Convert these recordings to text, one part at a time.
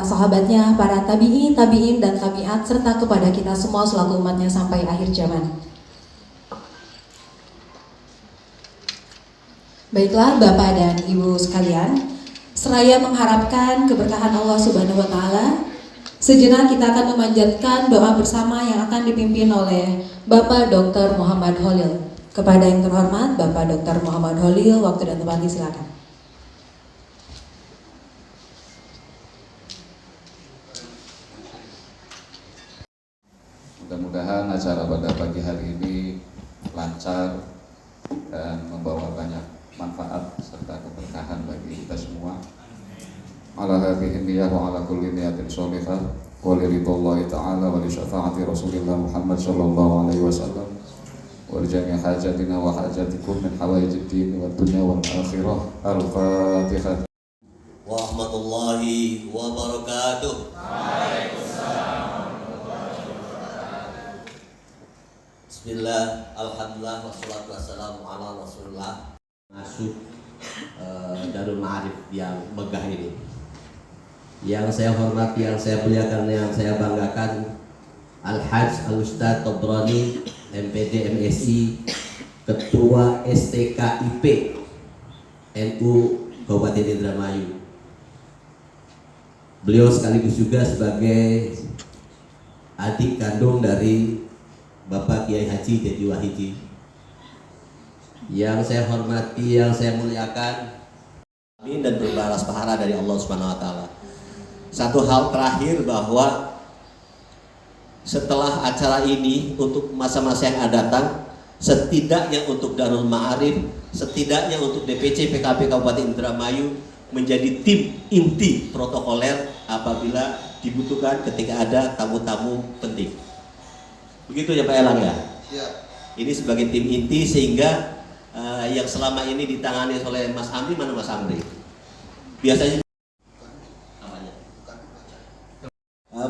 para sahabatnya, para tabi'in, tabi'in dan tabi'at, serta kepada kita semua selaku umatnya sampai akhir zaman. Baiklah Bapak dan Ibu sekalian, seraya mengharapkan keberkahan Allah Subhanahu wa taala, sejenak kita akan memanjatkan doa bersama yang akan dipimpin oleh Bapak Dr. Muhammad Holil. Kepada yang terhormat Bapak Dr. Muhammad Holil, waktu dan tempat disilakan. Mudah-mudahan acara pada pagi hari ini lancar dan membawa banyak manfaat serta keberkahan bagi kita semua. Ala hadhihi niyyah wa ala kulli niyatin sholihah wa li ridwallahi ta'ala wa li syafaati Rasulillah Muhammad sallallahu alaihi wasallam wa li jami' hajatina wa hajatikum min hawaijid din wad dunya wal akhirah. Al-Fatihah. Wa rahmatullahi wa barakatuh. Bismillah, alhamdulillah, wassalatu wassalamu ala rasulullah. Masuk Darul Ma'arif yang megah ini, yang saya hormati, yang saya muliakan, yang saya banggakan, Al-Hajj Al-Ustadz Tobroni, MPD MSI, Ketua STKIP NU Kabupaten Indramayu. Beliau sekaligus juga sebagai adik kandung dari Bapak Kiai Haji Dedi Wahidi. Yang saya hormati, yang saya muliakan, dan berbalas pahala dari Allah Subhanahu wa taala. Satu hal terakhir, bahwa setelah acara ini untuk masa-masa yang akan datang, setidaknya untuk Darul Ma'arif, setidaknya untuk DPC PKP Kabupaten Indramayu menjadi tim inti protokoler apabila dibutuhkan ketika ada tamu-tamu penting. Begitu ya Pak Elang ya? Ya. Ini sebagai tim inti, sehingga yang selama ini ditangani oleh Mas Amri, mana Mas Amri? Biasanya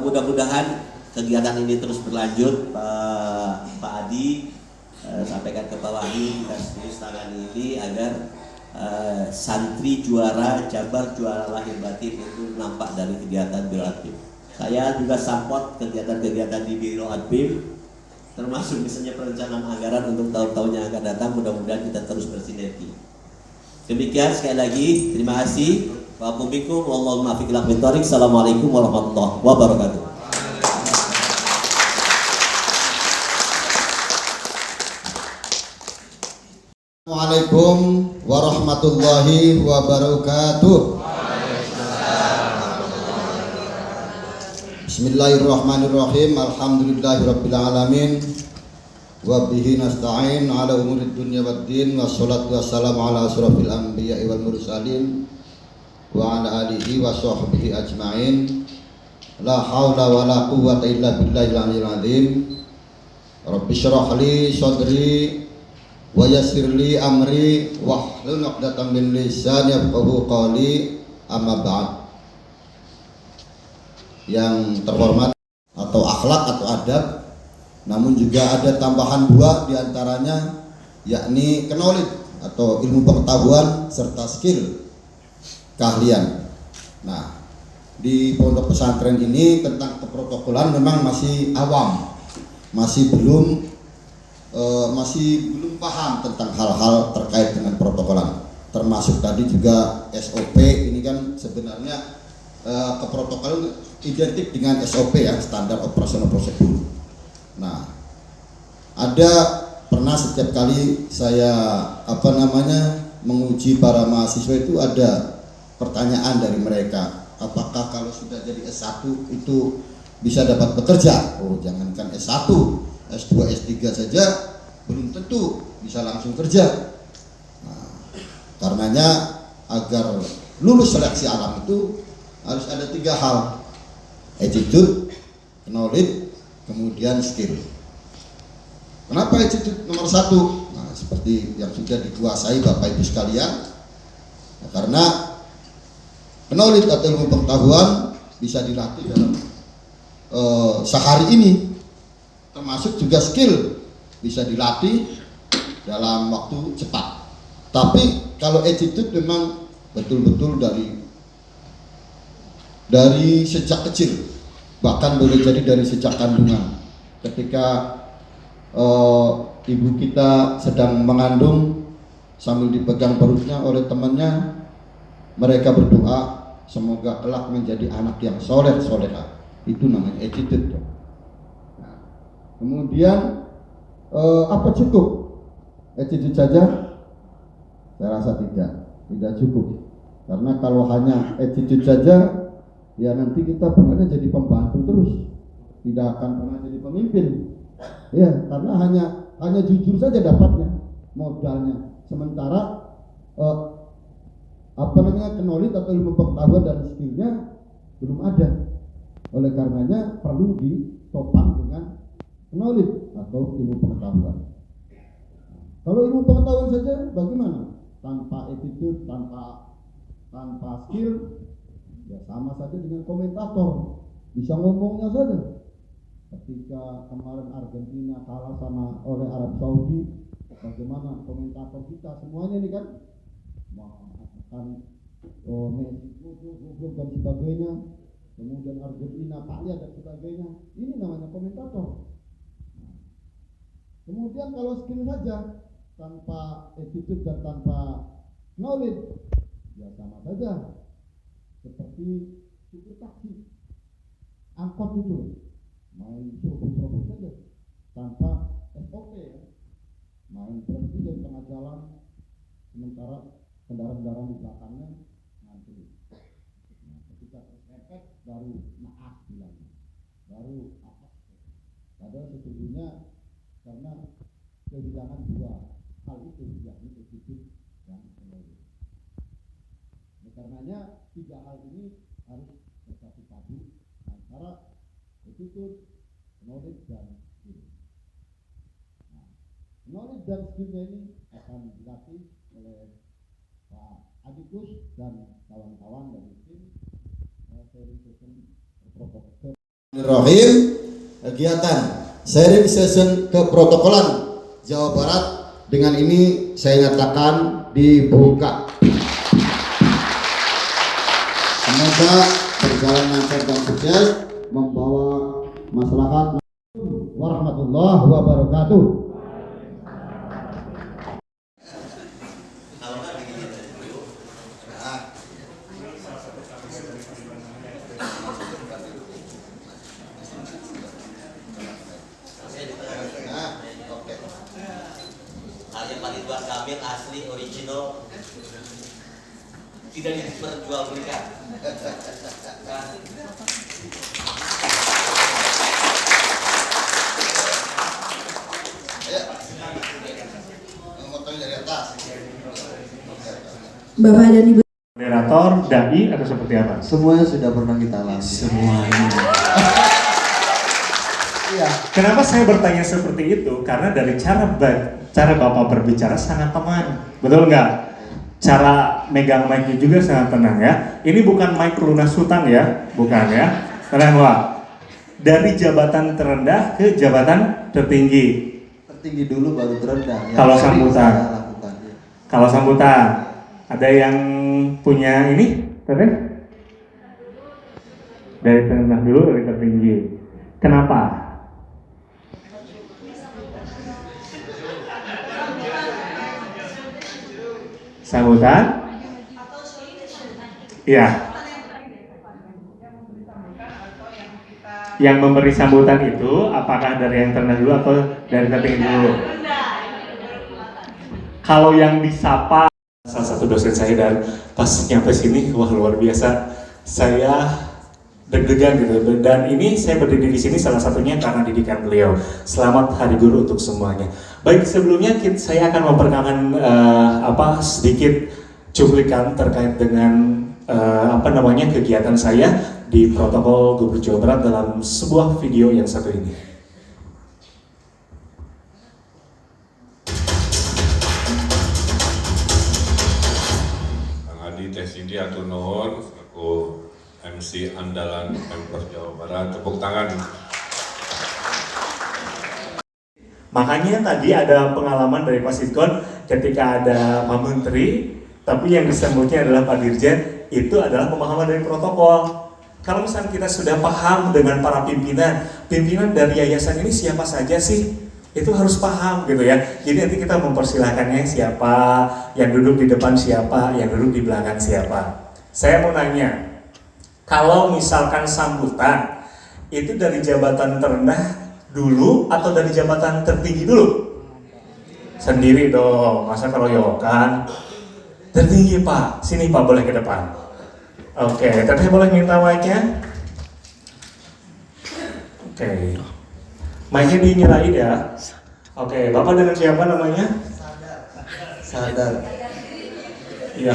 mudah-mudahan kegiatan ini terus berlanjut. Pak Adi sampaikan ke Pak Wahyu, kita serius tangani ini agar santri juara, Jabar juara lahir batin itu nampak dari kegiatan Biro Adbim. Saya juga support kegiatan-kegiatan di Biro Adbim, termasuk misalnya perencanaan anggaran untuk tahun-tahun yang akan datang. Mudah-mudahan kita terus bersinergi. Demikian, sekali lagi terima kasih. Wa'alaikumsalam warahmatullahi wabarakatuh. Assalamualaikum warahmatullahi wabarakatuh. Assalamualaikum warahmatullahi wabarakatuh. Bismillahirrahmanirrahim. Alhamdulillahirabbil alamin. Wa bihi nasta'in ala umurid dunya waddin. Wassalatu wassalamu ala asrofil anbiya'i wal mursalin wa ala alihi wa sahbihi ajma'in. La hawla wa la quwwata illa billahil aliyyil azim. Rabbi shrah li sadri wa yassir li amri wahlul 'uqdatam min lisani yafqahu qawli. Amma ba'd. Yang terhormat, atau akhlak atau adab, namun juga ada tambahan dua diantaranya, yakni knowledge atau ilmu pengetahuan serta skill, keahlian. Nah, di pondok pesantren ini tentang keprotokolan memang masih awam, masih belum paham tentang hal-hal terkait dengan protokolan, termasuk tadi juga SOP. Ini kan sebenarnya keprotokolan identik dengan SOP ya, standar operasional prosedur. Nah, pernah setiap kali saya menguji para mahasiswa itu ada pertanyaan dari mereka, apakah kalau sudah jadi S1 itu bisa dapat bekerja? Oh, jangankan S1, S2, S3 saja belum tentu bisa langsung kerja. Nah, karenanya agar lulus seleksi alam itu harus ada 3 hal: attitude, knowledge, kemudian skill. Kenapa attitude nomor 1? Nah, seperti yang sudah dikuasai Bapak Ibu sekalian, nah, karena knowledge atau ilmu pengetahuan bisa dilatih dalam sehari ini, termasuk juga skill bisa dilatih dalam waktu cepat. Tapi kalau attitude memang betul-betul dari dari sejak kecil, bahkan boleh jadi dari sejak kandungan. Ketika ibu kita sedang mengandung, sambil dipegang perutnya oleh temannya, mereka berdoa semoga kelak menjadi anak yang soleh soleha. Itu namanya attitude. Nah, kemudian apa cukup attitude saja? Saya rasa tidak cukup. Karena kalau hanya attitude saja, ya nanti kita pernah jadi pembantu terus, tidak akan pernah jadi pemimpin. Ya, karena hanya jujur saja dapatnya modalnya. Sementara knowledge atau ilmu pengetahuan dan skillnya belum ada. Oleh karenanya perlu ditopang dengan knowledge atau ilmu pengetahuan. Kalau ilmu pengetahuan saja bagaimana? Tanpa attitude, tanpa skill, ya sama saja dengan komentator, bisa ngomongnya saja. Ketika kemarin Argentina kalah oleh Arab Saudi, bagaimana komentator kita semuanya ini kan mengatakan Messi dan sebagainya, kemudian Argentina kaya dan sebagainya. Ini namanya komentator. Kemudian kalau skill saja tanpa attitude dan tanpa knowledge, ya sama saja seperti supir taksi, angkot itu main serobot saja tanpa SOP, ya. Main berhenti di tengah jalan, sementara kendaraan-kendaraan di belakangnya ngantri. Nah, ketika terserempet baru naas bilangnya, baru apa? Padahal sesungguhnya karena kehilangan dua hal itu, yakni attitude dan knowledge. Oleh karenanya tiga hal ini harus bersatu padu antara attitude, knowledge dan skill. Nah, knowledge dan skillnya ini akan dilatih oleh Pak Adikus dan kawan-kawan dari tim sharing session protokol. Rahim, kegiatan sharing session keprotokolan Jawa Barat dengan ini saya nyatakan dibuka. Semoga berjalan lancar dan sukses, membawa maslahat. Warahmatullahi wabarakatuh. Karya Pak Ridwan Kamil asli original, tidak diperjualbelikan. Bapak dan Ibu Moderator, dai atau seperti apa? Semuanya sudah pernah kita alami. Semuanya. Kenapa saya bertanya seperti itu? Karena dari cara Bapak berbicara sangat teman, betul nggak? Cara megang mic-nya juga sangat tenang ya. Ini bukan mic lunas hutang ya, bukan ya. Tenang Pak. Dari jabatan terendah ke jabatan tertinggi. Tertinggi dulu baru terendah. Kalau sambutan. Kalau sambutan, ada yang punya ini? Tadi? Dari terendah dulu, dari tertinggi. Kenapa? Sambutan? Iya. Yang memberi sambutan itu apakah dari yang terendah dulu atau dari tertinggi dulu? Kalau yang disapa, salah satu dosen saya dan pas nyampe sini, wah luar biasa. Saya deg-degan gitu, dan ini saya berdiri di sini salah satunya karena didikan beliau. Selamat Hari Guru untuk semuanya. Baik, sebelumnya saya akan memperkenalkan sedikit cuplikan terkait dengan kegiatan saya di protokol Gubernur Jawa Barat dalam sebuah video yang satu ini. Kang Adi Tesidi atur nuhun aku MC andalan Pemprov Jawa Barat, tepuk tangan. Makanya tadi ada pengalaman dari Pak Sitkon ketika ada Pak Menteri, tapi yang disebutnya adalah Pak Dirjen, itu adalah pemahaman dari protokol. Kalau misalnya kita sudah paham dengan para pimpinan dari yayasan ini siapa saja sih? Itu harus paham gitu ya. Jadi nanti kita mempersilahkannya siapa, yang duduk di depan siapa, yang duduk di belakang siapa. Saya mau nanya, kalau misalkan sambutan, itu dari jabatan terendah dulu atau dari jabatan tertinggi dulu? Sendiri dong, masa keroyokan? Tertinggi Pak, sini Pak boleh ke depan. Oke, teteh boleh minta mic-nya? Oke. Mic-nya dinyalain ya. Oke, Bapak dengan siapa namanya? Sadar. Iya.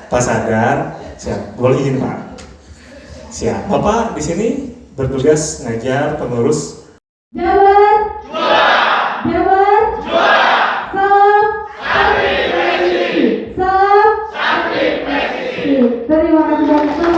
Pak Sadar. Siap. Boleh izin Pak. Siap. Bapak di sini bertugas ngajar pengurus. Jabar, Jabar, Salam, Salam, terima kasih banyak.